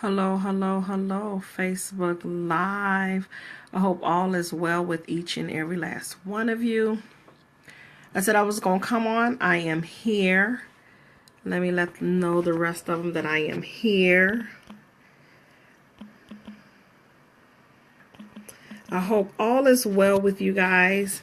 Hello, hello, hello, Facebook Live. I hope all is well with each and every last one of you. I said I was going to come on. I am here. Let me let them know, the rest of them, that I am here. I hope all is well with you guys.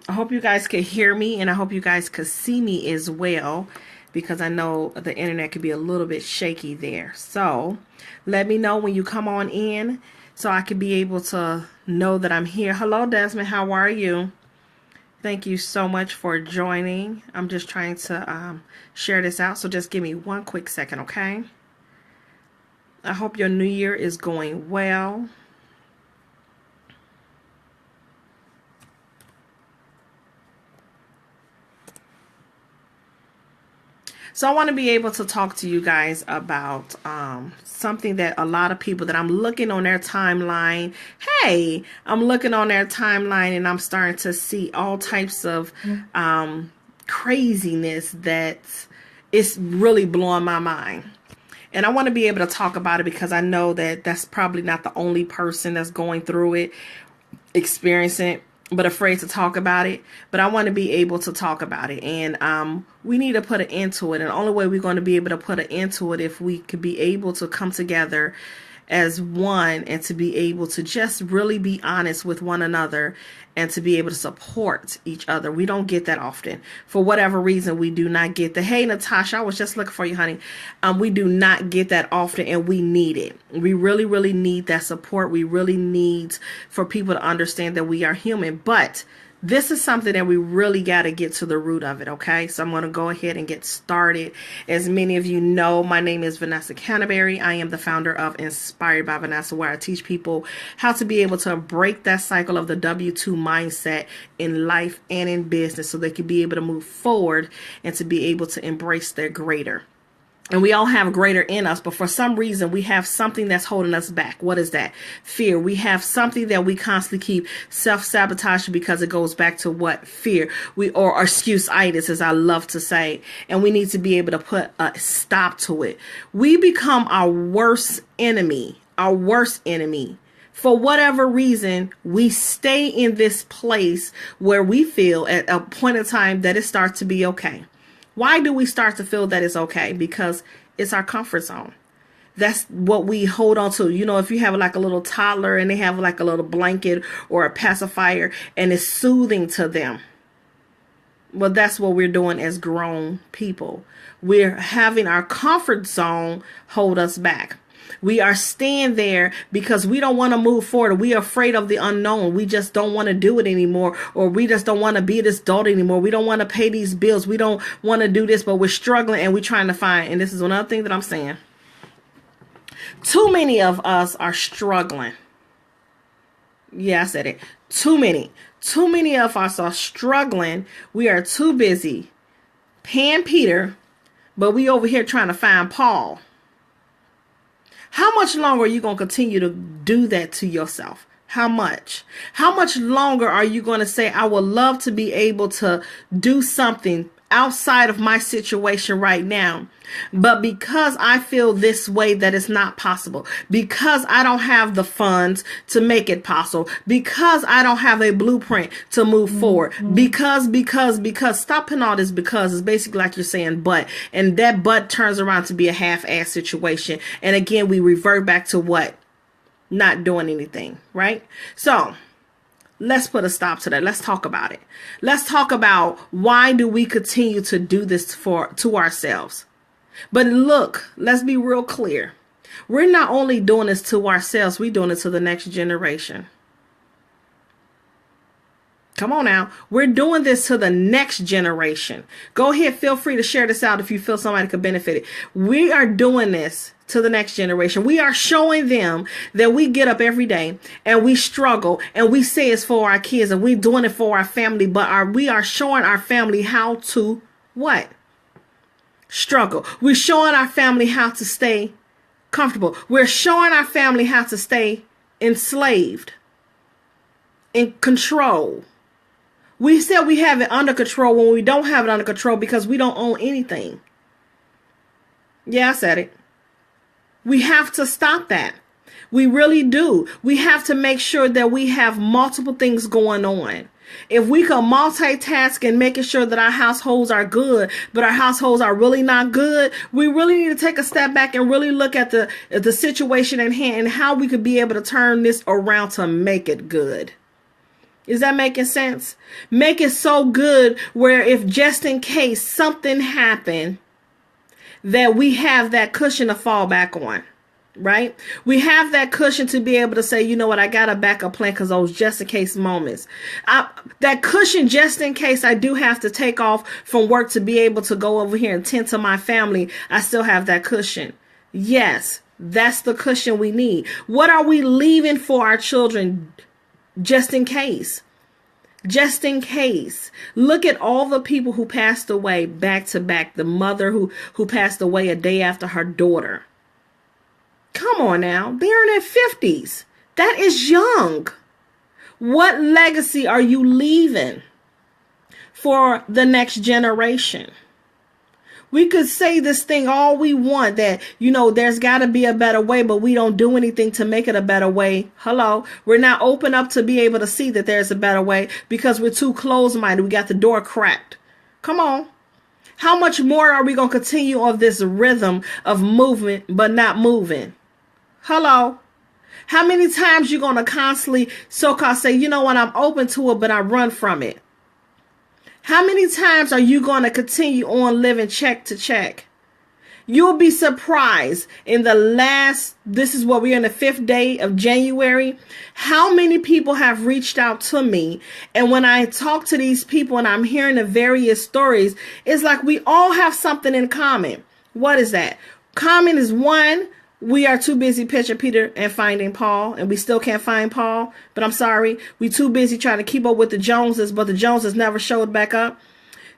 I hope you guys can hear me, and I hope you guys can see me as well, because I know the internet could be a little bit shaky there. So let me know when you come on in so I can be able to know that I'm here. Hello, Desmond. How are you? Thank you so much for joining. I'm just trying to share this out. So just give me one quick second, okay? I hope your new year is going well. So I want to be able to talk to you guys about something that a lot of people that I'm looking on their timeline. Hey, I'm looking on their timeline and I'm starting to see all types of craziness that is really blowing my mind. And I want to be able to talk about it because I know that that's probably not the only person that's going through it, experiencing it, but afraid to talk about it. But I want to be able to talk about it. And we need to put an end to it. And the only way we're going to be able to put an end to it if we could be able to come together as one and to be able to just really be honest with one another and to be able to support each other. We don't get that often. For whatever reason, we do not get the, hey, Natasha, I was just looking for you, honey. We do not get that often, and we need it. We really, really need that support. We really need for people to understand that we are human. But this is something that we really got to get to the root of it, okay? So I'm going to go ahead and get started. As many of you know, my name is Vanessa Canteberry. I am the founder of Inspired by Vanessa, where I teach people how to be able to break that cycle of the W-2 mindset in life and in business so they can be able to move forward and to be able to embrace their greater. And we all have greater in us, but for some reason we have something that's holding us back. What is that? Fear. We have something that we constantly keep self-sabotaging because it goes back to what? Fear. Or excuse-itis, as I love to say. And we need to be able to put a stop to it. We become our worst enemy. Our worst enemy. For whatever reason, we stay in this place where we feel at a point in time that it starts to be okay. Why do we start to feel that it's okay? Because it's our comfort zone. That's what we hold on to. You know, if you have like a little toddler and they have like a little blanket or a pacifier and it's soothing to them. Well, that's what we're doing as grown people. We're having our comfort zone hold us back. We are staying there because we don't want to move forward. We are afraid of the unknown. We just don't want to do it anymore. Or we just don't want to be this adult anymore. We don't want to pay these bills. We don't want to do this, but we're struggling and we're trying to find. And this is another thing that I'm saying. Too many of us are struggling. Yeah, I said it. Too many. Too many of us are struggling. We are too busy paying Peter, but we over here trying to find Paul. How much longer are you going to continue to do that to yourself? How much? How much longer are you going to say, I would love to be able to do something outside of my situation right now, but because I feel this way that it's not possible, because I don't have the funds to make it possible, because I don't have a blueprint to move forward, because, stop putting all this because. It's basically like you're saying but, and that but turns around to be a half-ass situation. And again, we revert back to what? Not doing anything, right? So let's put a stop to that. Let's talk about it. Let's talk about why do we continue to do this to ourselves. But look, let's be real clear. We're not only doing this to ourselves, we're doing it to the next generation. Come on now. We're doing this to the next generation. Go ahead. Feel free to share this out if you feel somebody could benefit it. We are doing this to the next generation. We are showing them that we get up every day and we struggle and we say it's for our kids and we're doing it for our family, but we are showing our family how to what? Struggle. We're showing our family how to stay comfortable. We're showing our family how to stay enslaved, in control. We said we have it under control when we don't have it under control because we don't own anything. Yeah, I said it. We have to stop that. We really do. We have to make sure that we have multiple things going on. If we can multitask and making sure that our households are good, but our households are really not good, we really need to take a step back and really look at the situation at hand and how we could be able to turn this around to make it good. Is that making sense? Make it so good where if just in case something happened, that we have that cushion to fall back on. Right? We have that cushion to be able to say, you know what, I got a backup plan because those just in case moments. That cushion just in case I do have to take off from work to be able to go over here and tend to my family. I still have that cushion. Yes, that's the cushion we need. What are we leaving for our children just in case? Just in case. Look at all the people who passed away back to back. The mother who passed away a day after her daughter. Come on now, they're in their 50s. That is young. What legacy are you leaving for the next generation? We could say this thing all we want that, you know, there's got to be a better way, but we don't do anything to make it a better way. Hello, we're not open up to be able to see that there's a better way because we're too closed-minded. We got the door cracked. Come on. How much more are we going to continue of this rhythm of movement but not moving? Hello. How many times you going to constantly so-called say, you know what, I'm open to it, but I run from it? How many times are you going to continue on living check to check? You'll be surprised in this is what we're in the 5th day of January, how many people have reached out to me. And when I talk to these people and I'm hearing the various stories, it's like we all have something in common. What is that? Common is one, we are too busy pitching Peter and finding Paul, and we still can't find Paul. But I'm sorry, we too busy trying to keep up with the Joneses, but the Joneses never showed back up.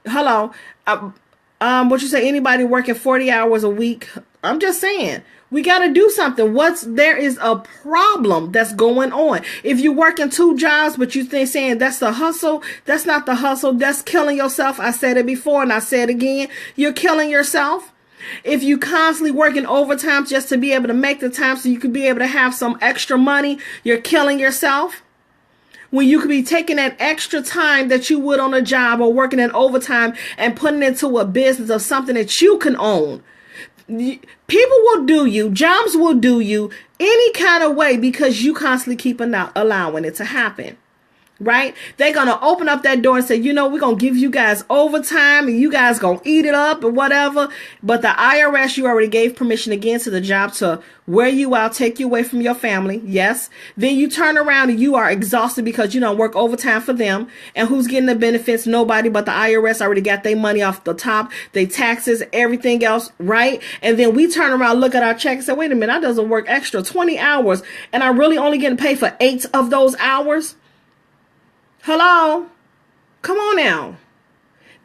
Hello, what you say? Anybody working 40 hours a week? I'm just saying, we got to do something. There is a problem that's going on. If you're working 2 jobs, but you think saying that's the hustle, that's not the hustle. That's killing yourself. I said it before and I said it again. You're killing yourself. If you constantly working overtime just to be able to make the time so you could be able to have some extra money, you're killing yourself. When you could be taking that extra time that you would on a job or working in overtime and putting it into a business of something that you can own. People will do you, jobs will do you any kind of way because you constantly keep allowing it to happen. Right? They're going to open up that door and say, you know, we're going to give you guys overtime and you guys going to eat it up or whatever. But the IRS, you already gave permission again to the job to wear you out, take you away from your family. Yes. Then you turn around and you are exhausted because you don't work overtime for them. And who's getting the benefits? Nobody, but the IRS already got their money off the top, they taxes, everything else. Right. And then we turn around, look at our check and say, wait a minute, I doesn't work extra 20 hours and I really only getting paid for 8 of those hours. Hello? Come on now.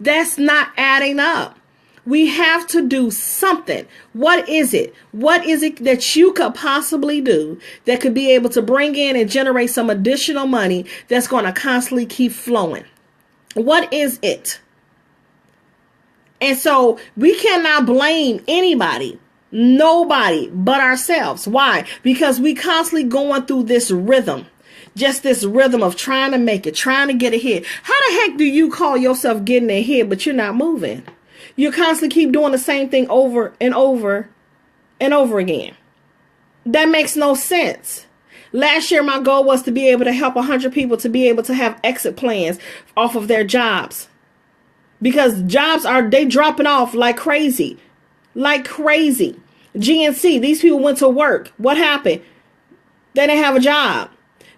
That's not adding up. We have to do something. What is it? What is it that you could possibly do that could be able to bring in and generate some additional money that's going to constantly keep flowing? What is it? And so we cannot blame anybody, nobody but ourselves. Why? Because we constantly going through this rhythm. Just this rhythm of trying to make it, trying to get ahead. How the heck do you call yourself getting ahead, but you're not moving? You constantly keep doing the same thing over and over and over again. That makes no sense. Last year, my goal was to be able to help 100 people to be able to have exit plans off of their jobs. Because jobs they dropping off like crazy. Like crazy. GNC, these people went to work. What happened? They didn't have a job.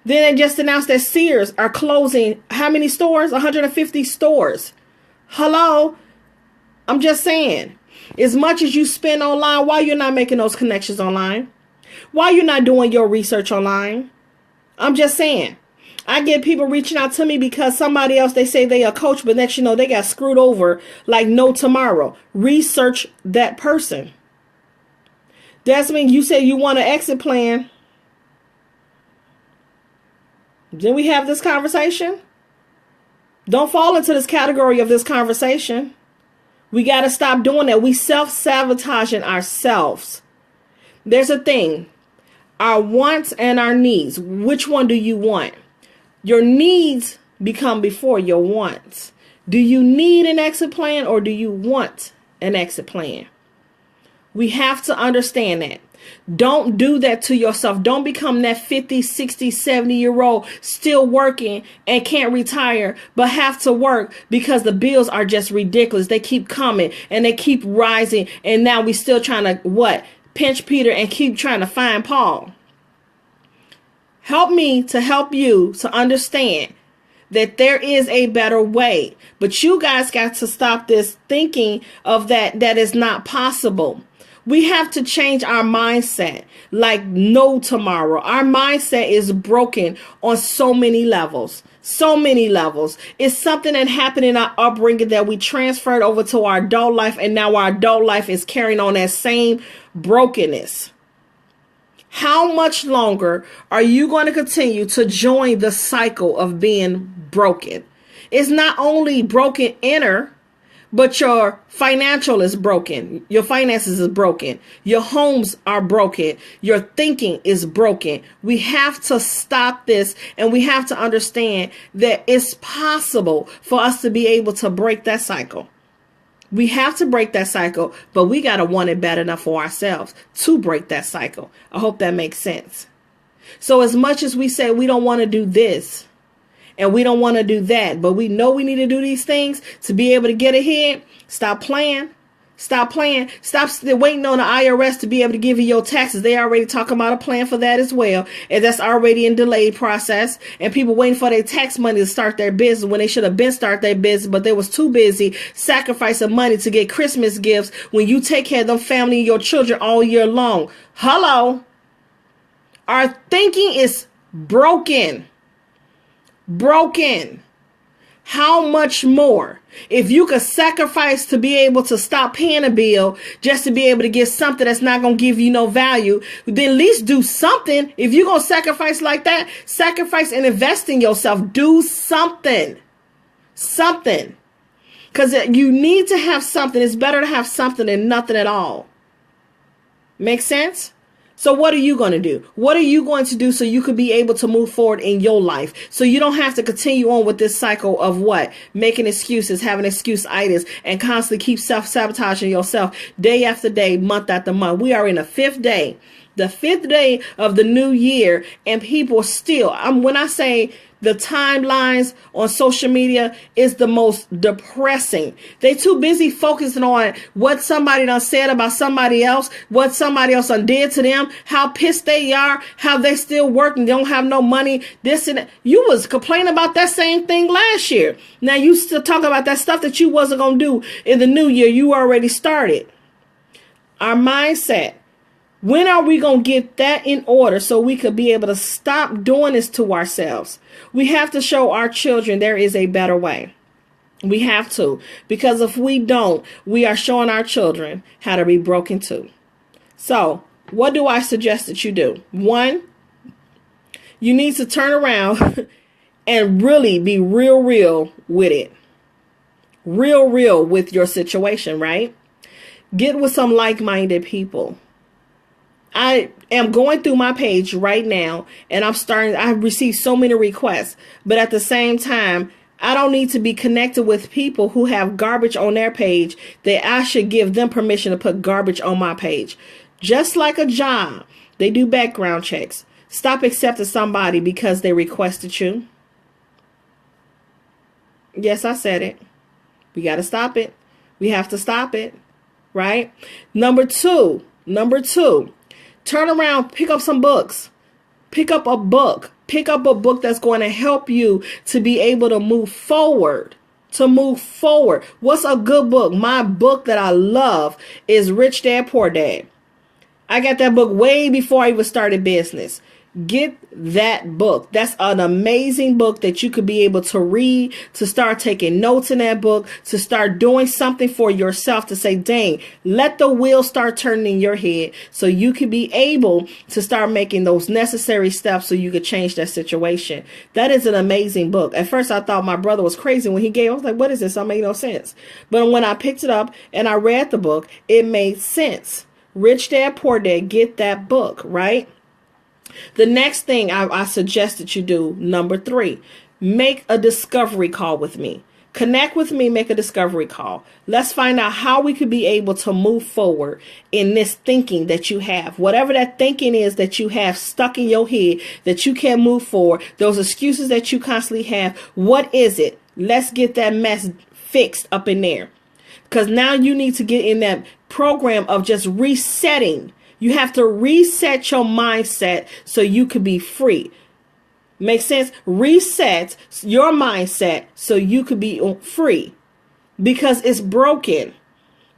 Then they just announced that Sears are closing how many stores? 150 stores. Hello? I'm just saying, as much as you spend online, why you're not making those connections online? Why you're not doing your research online? I'm just saying. I get people reaching out to me because somebody else, they say they a coach, but next you know, they got screwed over like no tomorrow. Research that person. That's when you say you want an exit plan. Then we have this conversation. Don't fall into this category of this conversation. We got to stop doing that. We self-sabotaging ourselves. There's a thing. Our wants and our needs. Which one do you want? Your needs become before your wants. Do you need an exit plan or do you want an exit plan? We have to understand that. Don't do that to yourself. Don't become that 50, 60, 70-year-old still working and can't retire, but have to work because the bills are just ridiculous. They keep coming and they keep rising. And now we still trying to what? Pinch Peter and keep trying to find Paul. Help me to help you to understand that there is a better way. But you guys got to stop this thinking of that is not possible. We have to change our mindset like no tomorrow. Our mindset is broken on so many levels. So many levels. It's something that happened in our upbringing that we transferred over to our adult life. And now our adult life is carrying on that same brokenness. How much longer are you going to continue to join the cycle of being broken? It's not only broken inner, but your financial is broken. Your finances is broken. Your homes are broken. Your thinking is broken. We have to stop this, and we have to understand that it's possible for us to be able to break that cycle. We have to break that cycle, but we got to want it bad enough for ourselves to break that cycle. I hope that makes sense. So as much as we say we don't want to do this and we don't want to do that, but we know we need to do these things to be able to get ahead, stop playing. Stop playing. Stop waiting on the IRS to be able to give you your taxes. They already talking about a plan for that as well. And that's already in delayed process. And people waiting for their tax money to start their business when they should have been start their business, but they was too busy sacrificing money to get Christmas gifts when you take care of them family and your children all year long. Hello. Our thinking is broken. Broken. How much more? If you could sacrifice to be able to stop paying a bill just to be able to get something that's not going to give you no value, then at least do something. If you're going to sacrifice like that, sacrifice and invest in yourself. Do something. Something. Because you need to have something. It's better to have something than nothing at all. Make sense? So what are you going to do? What are you going to do so you could be able to move forward in your life? So you don't have to continue on with this cycle of what? Making excuses, having excuse-itis, and constantly keep self-sabotaging yourself day after day, month after month. We are in the 5th day. The 5th day of the new year, and people still, when I say the timelines on social media is the most depressing. They too busy focusing on what somebody done said about somebody else, what somebody else done did to them, how pissed they are, how they still working, they don't have no money, this and that. You was complaining about that same thing last year. Now you still talking about that stuff that you wasn't going to do in the new year. You already started. Our mindset. When are we going to get that in order so we could be able to stop doing this to ourselves? We have to show our children there is a better way. We have to, because if we don't, we are showing our children how to be broken too. So what do I suggest that you do? 1, you need to turn around and really be real with it. Real with your situation, right? Get with some like-minded people. I am going through my page right now and I've received so many requests, but at the same time, I don't need to be connected with people who have garbage on their page that I should give them permission to put garbage on my page. Just like a job, they do background checks. Stop accepting somebody because they requested you. Yes, I said it. We got to stop it. We have to stop it, right? Number two. Turn around, pick up some books. Pick up a book. Pick up a book that's going to help you to be able to move forward. What's a good book? My book that I love is Rich Dad, Poor Dad. I got that book way before I even started business. Get that book. That's an amazing book that you could be able to read, to start taking notes in that book, to start doing something for yourself, to say, dang, let the wheel start turning in your head so you can be able to start making those necessary steps so you could change that situation. That is an amazing book. At first, I thought my brother was crazy when he gave it. I was like, what is this? That made no sense. But when I picked it up and I read the book, it made sense. Rich Dad, Poor Dad, get that book, right? The next thing I suggest that you do, number 3, make a discovery call with me. Connect with me, make a discovery call. Let's find out how we could be able to move forward in this thinking that you have. Whatever that thinking is that you have stuck in your head that you can't move forward, those excuses that you constantly have, what is it? Let's get that mess fixed up in there. Because now you need to get in that program of just resetting. You have to reset your mindset so you could be free. Make sense? Reset your mindset so you could be free, because it's broken.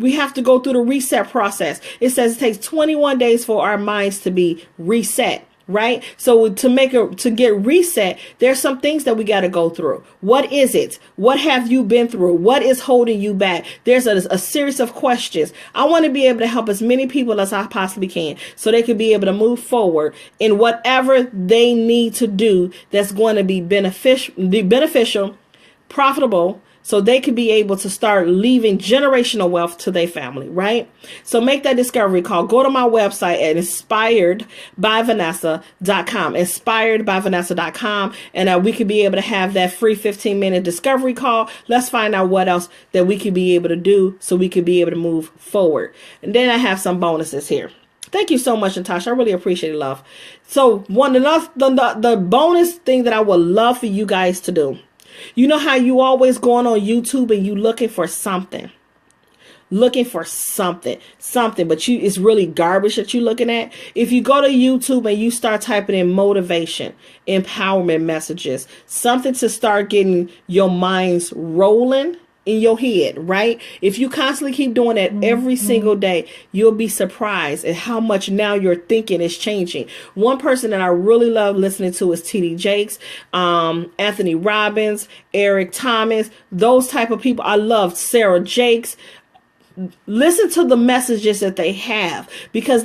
We have to go through the reset process. It says it takes 21 days for our minds to be reset, right? So to get reset, there's some things that we got to go through. What is it? What have you been through? What is holding you back? There's a series of questions. I want to be able to help as many people as I possibly can so they can be able to move forward in whatever they need to do that's going to be beneficial, profitable, so they could be able to start leaving generational wealth to their family, right? So make that discovery call. Go to my website at InspiredByVanessa.com, InspiredByVanessa.com, and we could be able to have that free 15-minute discovery call. Let's find out what else that we could be able to do so we could be able to move forward. And then I have some bonuses here. Thank you so much, Natasha. I really appreciate it, love. So the bonus thing that I would love for you guys to do. You know how you always going on YouTube and you looking for something, but it's really garbage that you're looking at. If you go to YouTube and you start typing in motivation, empowerment messages, something to start getting your minds rolling in your head, right? If you constantly keep doing that every single day, you'll be surprised at how much now your thinking is changing. One person that I really love listening to is TD Jakes, Anthony Robbins, Eric Thomas, those type of people. I love Sarah Jakes. Listen to the messages that they have, because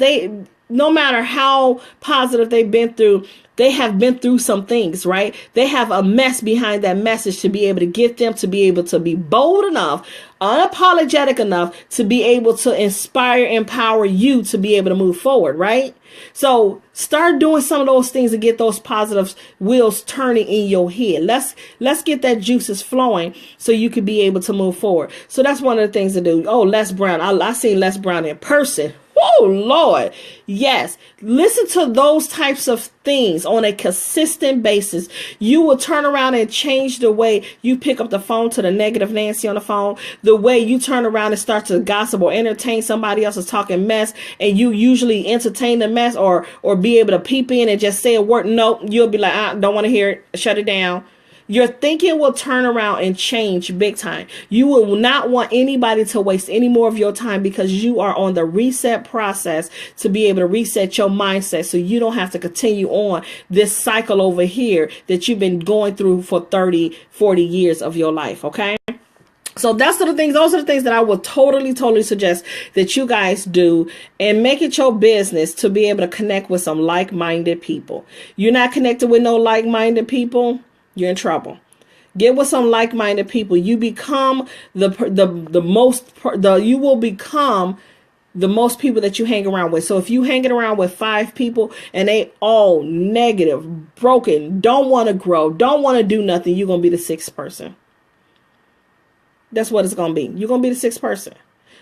no matter how positive they've been through, they have been through some things, right? They have a mess behind that message to be able to get them to be able to be bold enough, unapologetic enough to be able to inspire, empower you to be able to move forward, right? So start doing some of those things to get those positive wheels turning in your head. Let's get that juices flowing so you can be able to move forward. So that's one of the things to do. Oh, Les Brown. I seen Les Brown in person. Oh, Lord. Yes. Listen to those types of things on a consistent basis. You will turn around and change the way you pick up the phone to the negative Nancy on the phone, the way you turn around and start to gossip or entertain somebody else is talking mess, and you usually entertain the mess or be able to peep in and just say a word. No, you'll be like, I don't want to hear it. Shut it down. Your thinking will turn around and change big time. You will not want anybody to waste any more of your time, because you are on the reset process to be able to reset your mindset so you don't have to continue on this cycle over here that you've been going through for 30, 40 years of your life. Okay. So those are the things that I would totally suggest that you guys do, and make it your business to be able to connect with some like-minded people. You're not connected with no like-minded people, you're in trouble. Get with some like-minded people. You become you will become the most people that you hang around with. So if you hanging around with 5 people and they all negative, broken, don't want to grow, don't want to do nothing, you're going to be the 6th person. That's what it's going to be. You're going to be the 6th person.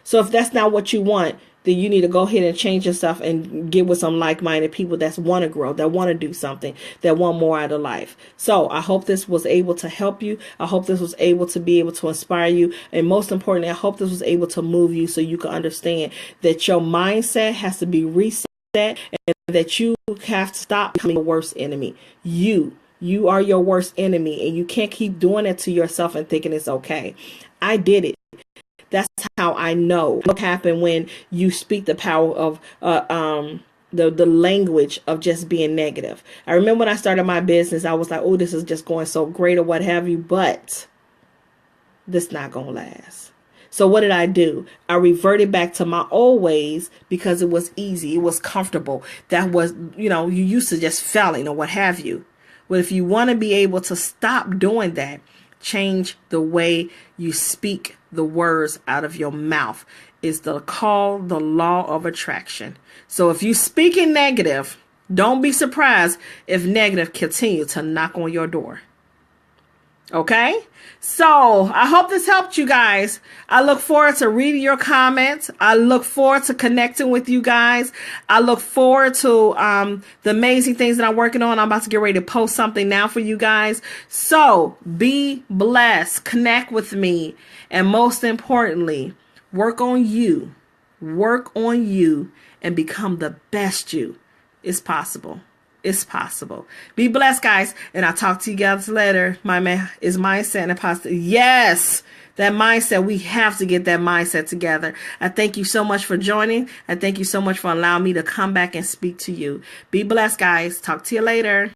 So if that's not what you want, then you need to go ahead and change yourself and get with some like-minded people that want to grow, that want to do something, that want more out of life. So I hope this was able to help you. I hope this was able to be able to inspire you. And most importantly, I hope this was able to move you so you can understand that your mindset has to be reset, and that you have to stop becoming your worst enemy. You are your worst enemy, and you can't keep doing it to yourself and thinking it's okay. I did it. That's how I know what happened when you speak the power of the language of just being negative. I remember when I started my business, I was like, oh, this is just going so great or what have you, but this not gonna last. So what did I do? I reverted back to my old ways because it was easy. It was comfortable. That was, you used to just failing or what have you. But if you want to be able to stop doing that, Change the way you speak the words out of your mouth. It's called the law of attraction. So if you speaking negative, don't be surprised if negative continue to knock on your door. Okay? So I hope this helped you guys. I look forward to reading your comments. I look forward to connecting with you guys. I look forward to the amazing things that I'm working on. I'm about to get ready to post something now for you guys. So be blessed. Connect with me. And most importantly, work on you. Work on you and become the best you. It's possible. It's possible. Be blessed, guys. And I'll talk to you guys later. My man is mindset and positive. Yes, that mindset. We have to get that mindset together. I thank you so much for joining. I thank you so much for allowing me to come back and speak to you. Be blessed, guys. Talk to you later.